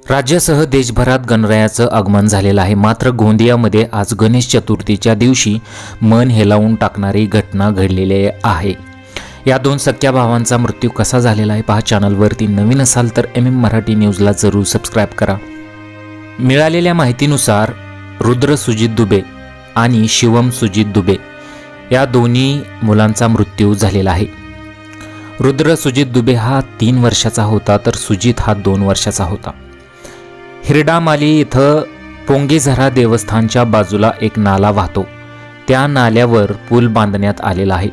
राज्यासह देशभरात गणरायाचं आगमन झालेलं आहे। मात्र गोंदियामध्ये आज गणेश चतुर्थीच्या दिवशी मन हेलावून टाकणारी घटना घडलेली आहे। या दोन सख्या भावांचा मृत्यू कसा झालेला आहे पहा। चॅनलवरती नवीन असाल तर MM मराठी न्यूजला जरूर सबस्क्राइब करा। मिळालेल्या माहितीनुसार रुद्र सुजित दुबे आणि शिवम सुजित दुबे या दोन्ही मुलांचा मृत्यू झालेला आहे। रुद्र सुजित दुबे हा 3 वर्षाचा होता तर सुजित हा 2 वर्षाचा होता। हिरडामाली इथं पोंगेझरा देवस्थानच्या बाजूला एक नाला वाहतो। त्या नाल्यावर पूल बांधण्यात आलेला आहे।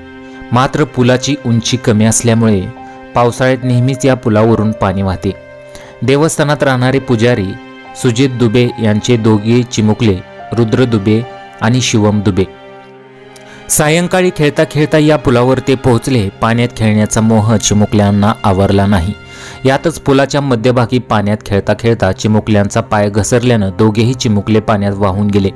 मात्र पुलाची उंची कमी असल्यामुळे पावसाळ्यात नेहमीच या पुलावरून पाणी वाहते। देवस्थानात राहणारे पुजारी सुजित दुबे यांचे दोघे चिमुकले रुद्र दुबे आणि शिवम दुबे सायंकाळी खेळता खेळता या पुलावर ते पोहोचले। पाण्यात खेळण्याचा मोह चिमुकल्यांना आवरला नाही। यातच पुलाच्या मध्यभागी पाण्यात खेळता खेळता चिमुकल्यांचा पाय घसरल्यानं दोघेही चिमुकले पाण्यात वाहून गेले।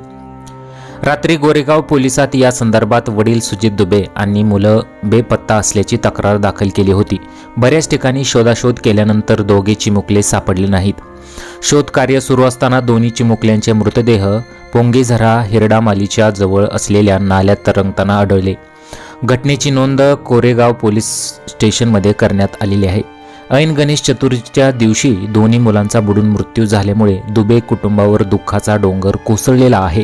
रात्री गोरेगाव पोलिसात या संदर्भात वडील सुजित दुबे आणि मुलं बेपत्ता असल्याची तक्रार दाखल केली होती। बऱ्याच ठिकाणी शोधाशोध केल्यानंतर दोघे चिमुकले सापडले नाहीत। शोध कार्य सुरू असताना दोन्ही चिमुकल्यांचे मृतदेह पोंगेझरा हिरडामालीच्या जवळ असलेल्या नाल्यात तरंगताना आढळले। घटनेची नोंद कोरेगाव पोलीस स्टेशनमध्ये करण्यात आलेली आहे। ऐन गणेश चतुर्थीच्या दिवशी दोन्ही मुलांचा बुडून मृत्यू झाल्यामुळे दुबे कुटुंबावर दुःखाचा डोंगर कोसळलेला आहे।